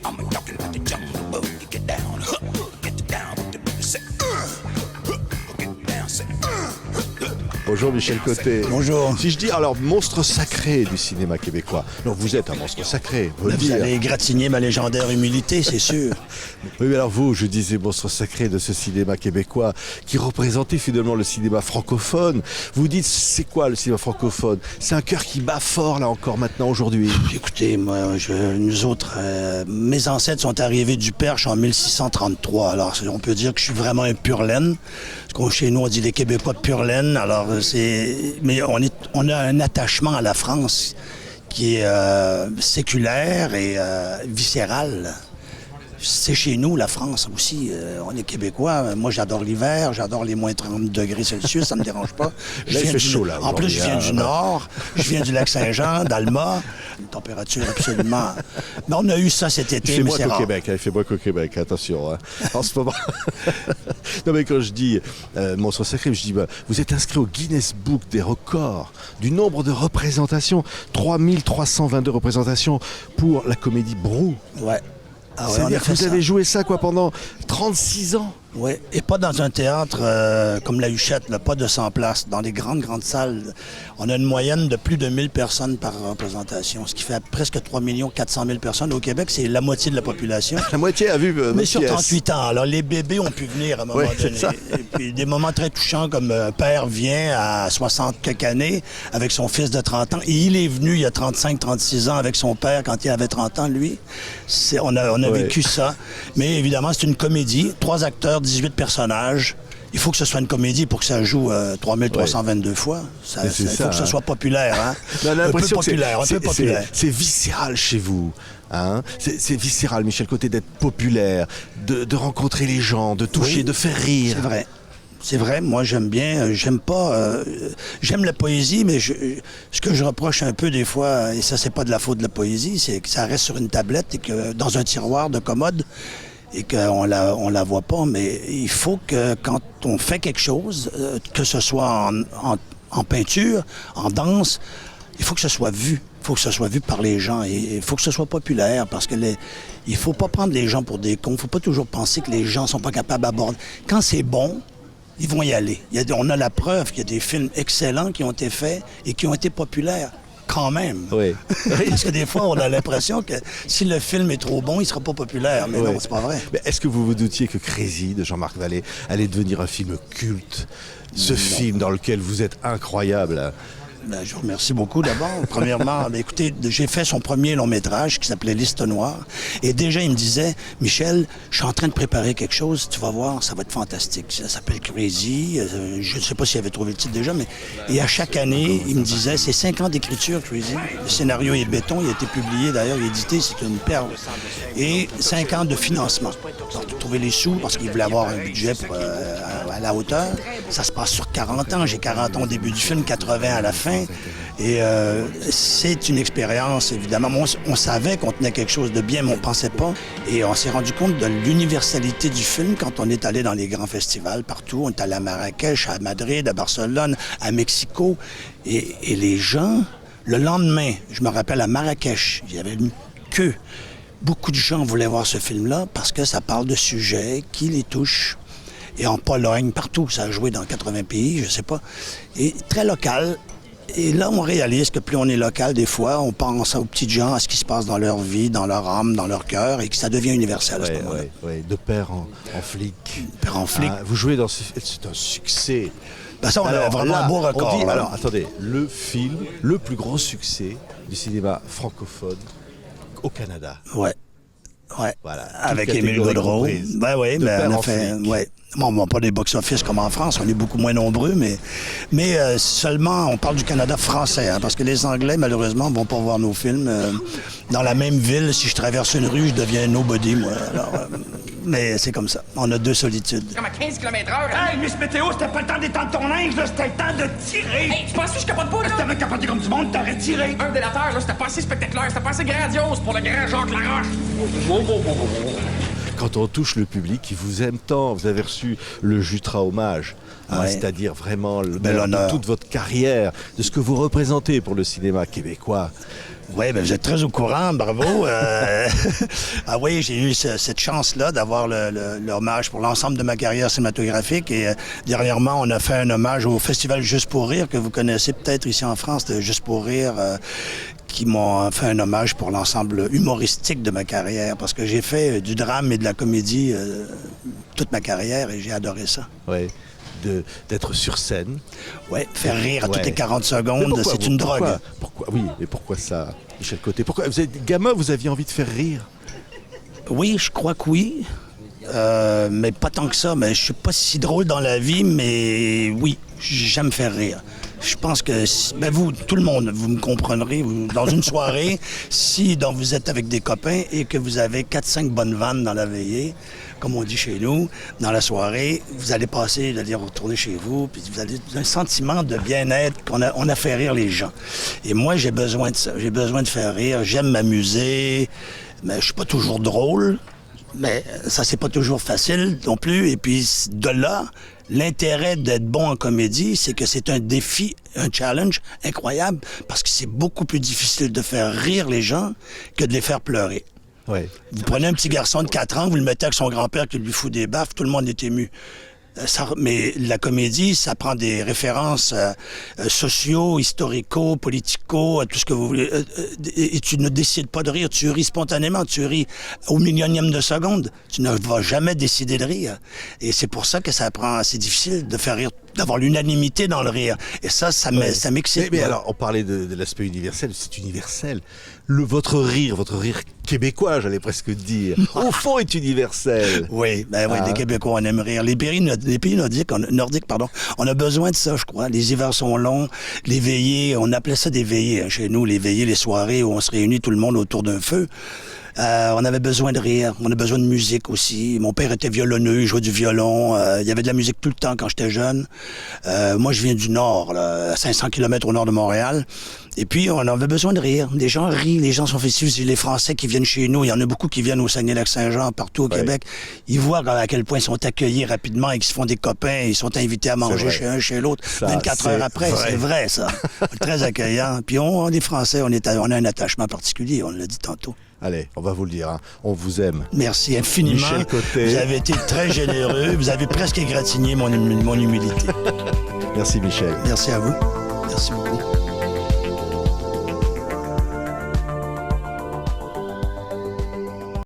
I'm talking about the jungle bug. Get down, get down with the rhythm. Say, get down, say, Bonjour Michel Côté. Bonjour. Si je dis alors monstre sacré du cinéma québécois, donc vous êtes un monstre sacré, faut le Vous dire. allez égratigner ma légendaire humilité, c'est sûr. Oui, mais alors vous, je disais monstre sacré de ce cinéma québécois qui représentait finalement le cinéma francophone. Vous dites, c'est quoi le cinéma francophone? C'est un cœur qui bat fort là encore maintenant aujourd'hui. Écoutez, moi, nous autres, mes ancêtres sont arrivés du Perche en 1633. Alors, on peut dire que je suis vraiment un pur laine. Parce que chez nous, on dit les Québécois pur laine. Alors, mais on a un attachement à la France qui est séculaire et viscéral. C'est chez nous, la France aussi. On est Québécois. Moi, j'adore l'hiver. J'adore les moins 30 degrés Celsius. Ça me dérange pas. Là, il fait chaud, là. En plus, je viens du Nord. Je viens du lac Saint-Jean, d'Alma. Une température absolument... Mais on a eu ça cet été, Il fait mais moins c'est qu'au rare. Québec, il fait moins qu'au Québec, attention. Hein. En ce moment. Non, mais quand je dis monstre sacré, je dis vous êtes inscrit au Guinness Book des records du nombre de représentations. 3322 représentations pour la comédie Brou. Ouais. Ah ouais, on a C'est-à-dire que fait vous ça. avez joué ça quoi pendant 36 ans. Oui, et pas dans un théâtre comme la Huchette, là, pas de 100 places. Dans les grandes salles, on a une moyenne de plus de 1000 personnes par représentation, ce qui fait presque 3 400 000 personnes. Au Québec, c'est la moitié de la population. La moitié a vu Mais votre sur pièce. 38 ans. Alors, les bébés ont pu venir à un moment Oui, c'est donné. ça. Et puis, des moments très touchants, comme un père vient à 60 quelques années avec son fils de 30 ans. Et il est venu il y a 35-36 ans avec son père quand il avait 30 ans, lui. On a Ouais. vécu ça. Mais évidemment, c'est une comédie. 3 acteurs, 18 personnages. Il faut que ce soit une comédie pour que ça joue 3322 fois. Mais c'est Il ça, faut que ce hein. soit populaire. Hein? On a Un peu l'impression que populaire, un peu populaire. c'est viscéral chez vous. Hein, c'est viscéral, Michel Côté, d'être populaire, de rencontrer les gens, de toucher, Oui, de faire rire. C'est vrai. C'est vrai, moi j'aime bien, j'aime pas, j'aime la poésie, mais ce que je reproche un peu des fois, et ça c'est pas de la faute de la poésie, c'est que ça reste sur une tablette et que dans un tiroir de commode et qu'on la voit pas, mais il faut que quand on fait quelque chose, que ce soit en peinture, en danse, il faut que ce soit vu. Il faut que ce soit vu par les gens et il faut que ce soit populaire parce que il faut pas prendre les gens pour des cons. Il faut pas toujours penser que les gens sont pas capables d'aborder. Quand c'est bon, ils vont y aller. On a la preuve qu'il y a des films excellents qui ont été faits et qui ont été populaires. Quand même. Oui. Parce que des fois, on a l'impression que si le film est trop bon, il sera pas populaire. Mais Oui. non, c'est pas vrai. Mais est-ce que vous vous doutiez que Crazy de Jean-Marc Vallée allait devenir un film culte? Ce film dans lequel vous êtes incroyable. Ben, je vous remercie beaucoup d'abord. Premièrement, ben, écoutez, j'ai fait son premier long métrage qui s'appelait Liste noire. Et déjà, il me disait, Michel, je suis en train de préparer quelque chose, tu vas voir, ça va être fantastique. Ça s'appelle Crazy. Je ne sais pas s'il avait trouvé le titre déjà, mais. Et à chaque année, il me disait, c'est 5 ans d'écriture, Crazy. Le scénario est béton, il a été publié d'ailleurs, édité, c'est une perle. Et 5 ans de financement. Donc, trouver les sous parce qu'il voulait avoir un budget pour, à la hauteur. Ça se passe sur 40 ans. J'ai 40 ans au début du film, 80 à la fin. Et c'est une expérience, évidemment. On savait qu'on tenait quelque chose de bien, mais on ne pensait pas. Et on s'est rendu compte de l'universalité du film quand on est allé dans les grands festivals partout. On est allé à Marrakech, à Madrid, à Barcelone, à Mexico. Et les gens, le lendemain, je me rappelle à Marrakech, il y avait une queue. Beaucoup de gens voulaient voir ce film-là parce que ça parle de sujets qui les touchent. Et en Pologne, partout, ça a joué dans 80 pays, je sais pas. Et très local. Et là, on réalise que plus on est local, des fois, on pense aux petites gens, à ce qui se passe dans leur vie, dans leur âme, dans leur cœur, et que ça devient universel à ce moment-là. Ouais. De père en flic. Père en flic. Ah, vous jouez dans c'est un succès. Ben ça, on a vraiment là, un beau record. on dit, là. alors, attendez, le film, le plus grand succès du cinéma francophone au Canada. Ouais. Voilà. Avec Toute Émile catégorie Gaudreau. comprise. Ben oui, De mais père on en a fait. flic. Ouais. Bon, pas des box-office comme en France, on est beaucoup moins nombreux, mais seulement on parle du Canada français, hein, parce que les Anglais, malheureusement, ne vont pas voir nos films. Dans la même ville, si je traverse une rue, je deviens nobody, moi. Alors, mais c'est comme ça. On a 2 solitudes. Comme à 15 km/h. Hey, Miss Météo, c'était pas le temps d'étendre ton linge, là, c'était le temps de tirer! Hey, tu penses que je capote pas, Si là? t'avais capoté comme du monde, t'aurais tiré! Un délateur, là, c'était pas assez spectaculaire, c'était pas assez grandiose pour le grand Jacques Laroche. quand on touche le public qui vous aime tant. Vous avez reçu le Jutra Hommage, hein, Ouais. c'est-à-dire vraiment le Bel honneur. de toute votre carrière, de ce que vous représentez pour le cinéma québécois. Oui, ben vous êtes très au courant, bravo. Ah oui, j'ai eu cette chance-là d'avoir l'hommage pour l'ensemble de ma carrière cinématographique. Et dernièrement, on a fait un hommage au Festival Juste pour rire, que vous connaissez peut-être ici en France, de Juste pour rire, qui m'ont fait un hommage pour l'ensemble humoristique de ma carrière. Parce que j'ai fait du drame et de la comédie toute ma carrière et j'ai adoré ça. Ouais. D'être sur scène. Oui, faire rire à toutes Ouais. les 40 Mais secondes, pourquoi c'est une drogue. Oui, mais pourquoi ça, Michel Côté? Pourquoi vous êtes gamin, vous aviez envie de faire rire? Oui, je crois que oui. Mais pas tant que ça. Mais je suis pas si drôle dans la vie, mais oui, j'aime faire rire. Je pense que, ben vous, tout le monde, vous me comprendrez, dans une soirée, si donc, vous êtes avec des copains et que vous avez 4-5 bonnes vannes dans la veillée, comme on dit chez nous, dans la soirée, vous allez passer, vous allez retourner chez vous, puis vous avez un sentiment de bien-être on a fait rire les gens. Et moi, j'ai besoin de ça. J'ai besoin de faire rire. J'aime m'amuser, mais je suis pas toujours drôle. Mais ça, c'est pas toujours facile non plus. Et puis, de là, l'intérêt d'être bon en comédie, c'est que c'est un défi, un challenge incroyable, parce que c'est beaucoup plus difficile de faire rire les gens que de les faire pleurer. Ouais. Vous prenez un petit garçon de 4 ans, vous le mettez avec son grand-père qui lui fout des baffes, tout le monde est ému. Mais la comédie, ça prend des références sociaux, historico, politico, tout ce que vous voulez. Et tu ne décides pas de rire, tu ris spontanément, tu ris au millionième de seconde. Tu ne vas jamais décider de rire. Et c'est pour ça que c'est difficile de faire rire, d'avoir l'unanimité dans le rire. Et ça m'excite. Mais alors, on parlait de l'aspect universel, c'est universel. Votre rire québécois, j'allais presque dire, au fond est universel. Oui, Ah. les Québécois, on aime rire. Les pays nordiques, on a besoin de ça, je crois. Les hivers sont longs, les veillées, on appelait ça des veillées hein, chez nous, les veillées, les soirées où on se réunit tout le monde autour d'un feu. On avait besoin de rire, on a besoin de musique aussi. Mon père était violonneux, il jouait du violon. Il y avait de la musique tout le temps quand j'étais jeune. Moi, je viens du nord, là, à 500 km au nord de Montréal. Et puis, on avait besoin de rire. Les gens rient, les gens sont festifs. Les Français qui viennent chez nous, il y en a beaucoup qui viennent au Saguenay-Lac-Saint-Jean, partout au Québec. Ils voient à quel point ils sont accueillis rapidement et qu'ils se font des copains. Ils sont invités à manger vrai. chez un, chez l'autre. Ça, 24 heures c'est après, vrai. c'est vrai, ça. Très accueillant. Puis, les Français, on a un attachement particulier, on l'a dit tantôt. Allez, on va vous le dire, hein. On vous aime. Merci infiniment. Michel Côté. Vous avez été très généreux. Vous avez presque égratigné mon humilité. Merci Michel. Merci à vous. Merci beaucoup.